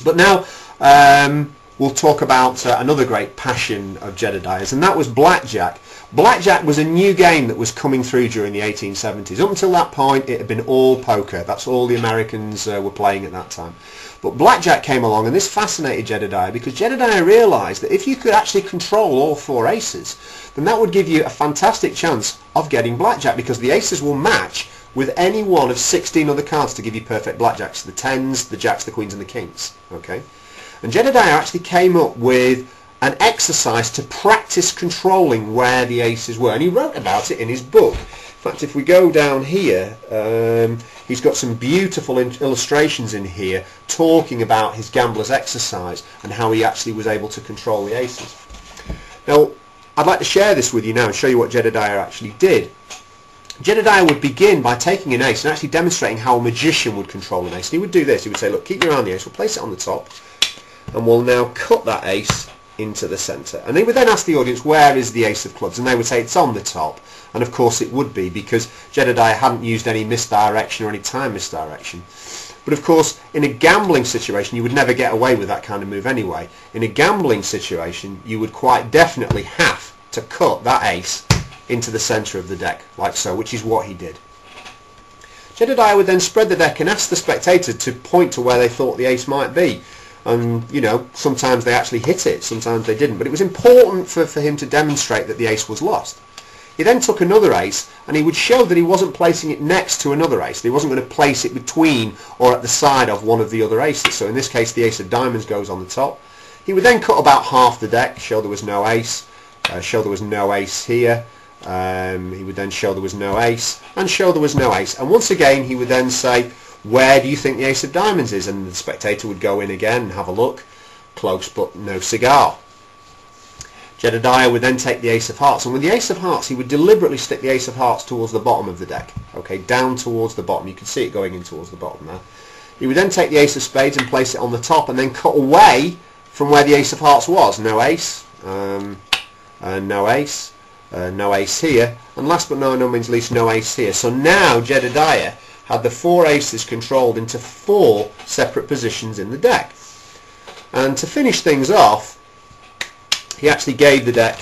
But now we'll talk about another great passion of Jedadier's, and that was blackjack. Blackjack was a new game that was coming through during the 1870s. Up until that point it had been all poker. That's all the Americans were playing at that time. But blackjack came along, and this fascinated Jedadier because Jedadier realised that if you could actually control all four aces, then that would give you a fantastic chance of getting blackjack, because the aces will match with any one of 16 other cards to give you perfect blackjacks: the tens, the jacks, the queens and the kings. Okay, and Jedadier actually came up with an exercise to practice controlling where the aces were, and he wrote about it in his book. In fact, if we go down here, he's got some beautiful illustrations in here talking about his gambler's exercise and how he actually was able to control the aces. Now, I'd like to share this with you now and show you what Jedadier actually did. Jedadier would begin by taking an ace and actually demonstrating how a magician would control an ace. And he would do this. He would say, look, keep your eye on the ace, we'll place it on the top, and we'll now cut that ace into the centre. And they would then ask the audience, where is the ace of clubs? And they would say, it's on the top. And of course it would be, because Jedadier hadn't used any misdirection or any time misdirection. But of course, in a gambling situation, you would never get away with that kind of move anyway. In a gambling situation, you would quite definitely have to cut that ace into the centre of the deck, like so, which is what he did. Jedadier would then spread the deck and ask the spectator to point to where they thought the ace might be. And, you know, sometimes they actually hit it, sometimes they didn't. But it was important for him to demonstrate that the ace was lost. He then took another ace, and he would show that he wasn't placing it next to another ace. He wasn't going to place it between or at the side of one of the other aces. So in this case, the ace of diamonds goes on the top. He would then cut about half the deck, show there was no ace, show there was no ace here. He would then show there was no ace, and show there was no ace. And once again, he would then say, where do you think the ace of diamonds is? And the spectator would go in again and have a look. Close, but no cigar. Jedadier would then take the ace of hearts, and with the ace of hearts he would deliberately stick the ace of hearts towards the bottom of the deck. Okay, down towards the bottom. You can see it going in towards the bottom there. He would then take the ace of spades and place it on the top, and then cut away from where the ace of hearts was. No ace, no ace, no ace here, and last but no means least, no ace here. So now Jedadier had the four aces controlled into four separate positions in the deck. And to finish things off, he actually gave the deck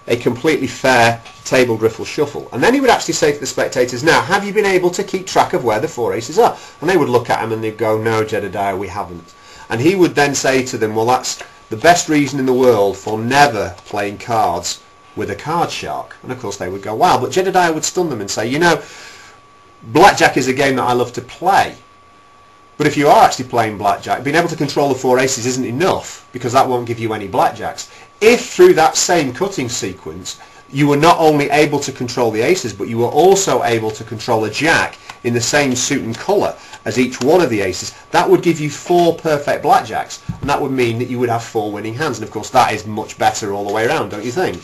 a completely fair table griffle shuffle. And then he would actually say to the spectators, now, have you been able to keep track of where the four aces are? And they would look at him and they'd go, no, Jedadier, we haven't. And he would then say to them, well, that's the best reason in the world for never playing cards with a card shark. And of course they would go, wow. But Jedadier would stun them and say, you know, blackjack is a game that I love to play. But if you are actually playing blackjack, being able to control the four aces isn't enough, because that won't give you any blackjacks. If through that same cutting sequence you were not only able to control the aces, but you were also able to control a jack in the same suit and colour as each one of the aces, that would give you four perfect blackjacks, and that would mean that you would have four winning hands. And of course that is much better all the way around, don't you think?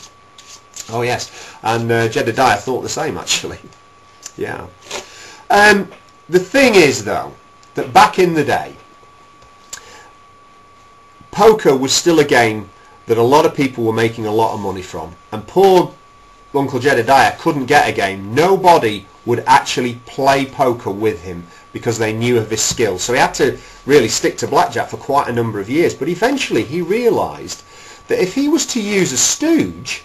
Oh yes, and Jedadier thought the same actually. Yeah. The thing is though, that back in the day, poker was still a game that a lot of people were making a lot of money from, and poor Uncle Jedadier couldn't get a game. Nobody would actually play poker with him because they knew of his skill. So he had to really stick to blackjack for quite a number of years. But eventually he realised that if he was to use a stooge,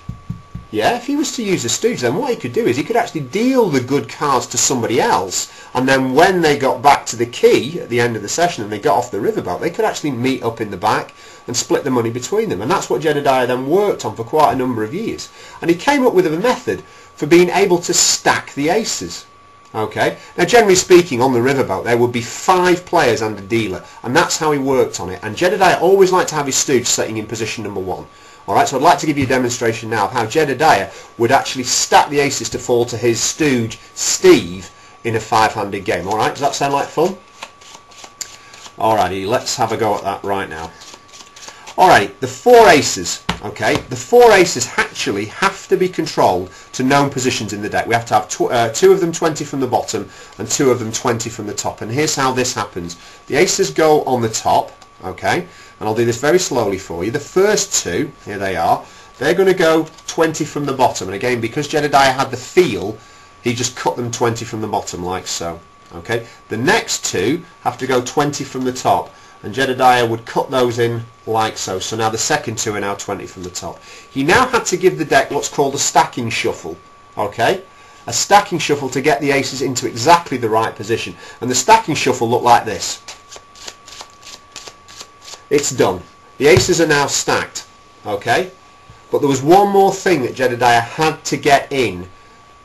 then what he could do is he could actually deal the good cards to somebody else, and then when they got back to the key at the end of the session and they got off the riverboat, they could actually meet up in the back and split the money between them. And that's what Jedadier then worked on for quite a number of years. And he came up with a method for being able to stack the aces. Okay, now generally speaking on the riverboat there would be 5 players and a dealer, and that's how he worked on it. And Jedadier always liked to have his stooge sitting in position number 1. Alright, so I'd like to give you a demonstration now of how Jedadier would actually stack the aces to fall to his stooge, Steve, in a 5-handed game. Alright, does that sound like fun? Alrighty, let's have a go at that right now. Alright, the 4 aces, okay, the 4 aces actually have to be controlled to known positions in the deck. We have to have 2 of them 20 from the bottom and 2 of them 20 from the top. And here's how this happens. The aces go on the top, okay, and I'll do this very slowly for you. The first 2, here they are, they're going to go 20 from the bottom. And again, because Jedadier had the feel, he just cut them 20 from the bottom like so. Okay, the next 2 have to go 20 from the top. and Jedadier would cut those in like so. So now the second two are now 20 from the top. He now had to give the deck what's called a stacking shuffle. Okay, a stacking shuffle to get the aces into exactly the right position, and the stacking shuffle looked like this. It's done. The aces are now stacked. Okay, but there was one more thing that Jedadier had to get in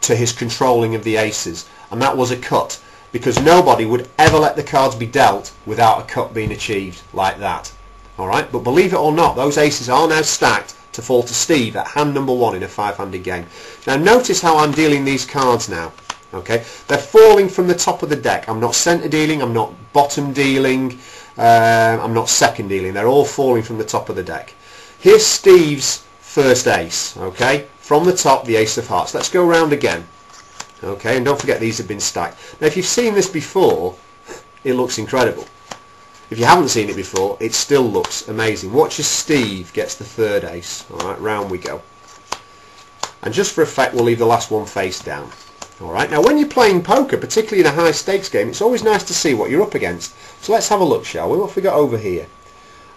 to his controlling of the aces, and that was a cut, because nobody would ever let the cards be dealt without a cut being achieved like that. Alright, but believe it or not, those aces are now stacked to fall to Steve at hand number 1 in a 5-handed game. Now notice how I'm dealing these cards now. Okay, they're falling from the top of the deck. I'm not centre dealing, I'm not bottom dealing, I'm not second dealing. They're all falling from the top of the deck. Here's Steve's first ace. Okay, from the top, the ace of hearts. Let's go round again. Okay, and don't forget these have been stacked. Now if you've seen this before, it looks incredible. If you haven't seen it before, it still looks amazing. Watch as Steve gets the third ace. Alright, round we go. And just for effect, we'll leave the last one face down. Alright, now when you're playing poker, particularly in a high stakes game, it's always nice to see what you're up against. So let's have a look, shall we? What have we got over here?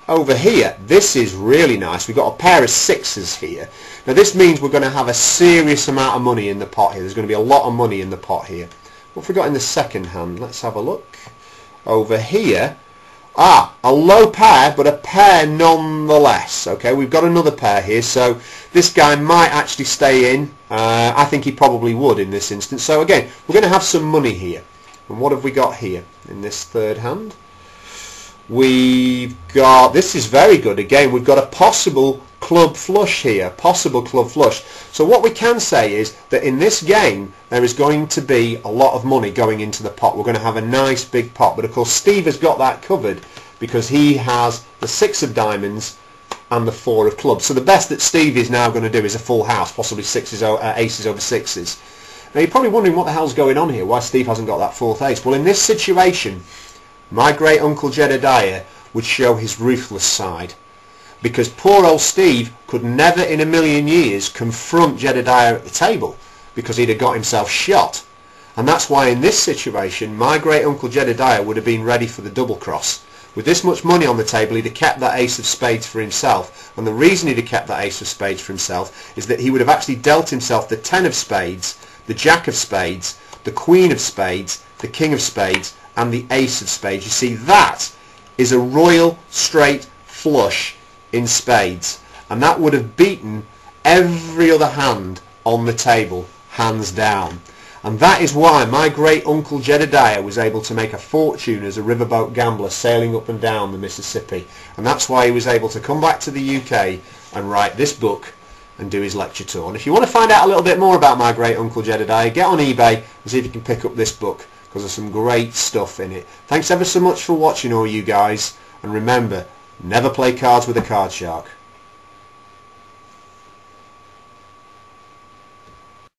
Over here, this is really nice. We've got a pair of sixes here. Now this means we're going to have a serious amount of money in the pot here. There's going to be a lot of money in the pot here. What have we got in the second hand? Let's have a look. Over here, a low pair, but a pair nonetheless. Okay, we've got another pair here, so this guy might actually stay in. I think he probably would in this instance. So again, we're going to have some money here. And what have we got here in this third hand? We've got, this is very good again, we've got a possible club flush here, possible club flush. So what we can say is that in this game there is going to be a lot of money going into the pot. We're going to have a nice big pot, but of course Steve has got that covered because he has the 6 of diamonds and the 4 of clubs. So the best that Steve is now going to do is a full house, possibly aces over sixes. Now you're probably wondering what the hell's going on here, why Steve hasn't got that 4th ace. Well, in this situation, my great uncle Jedadier would show his ruthless side, because poor old Steve could never in a million years confront Jedadier at the table because he'd have got himself shot. And that's why in this situation my great uncle Jedadier would have been ready for the double cross. With this much money on the table, he'd have kept that ace of spades for himself, and the reason he'd have kept that ace of spades for himself is that he would have actually dealt himself the 10 of spades, the jack of spades, the queen of spades, the king of spades and the ace of spades. You see, that is a royal straight flush in spades, and that would have beaten every other hand on the table, hands down. And that is why my great uncle Jedadier was able to make a fortune as a riverboat gambler sailing up and down the Mississippi, and that's why he was able to come back to the UK and write this book and do his lecture tour. And if you want to find out a little bit more about my great uncle Jedadier, get on eBay and see if you can pick up this book, because there's some great stuff in it. Thanks ever so much for watching, all you guys, and remember, never play cards with a card shark.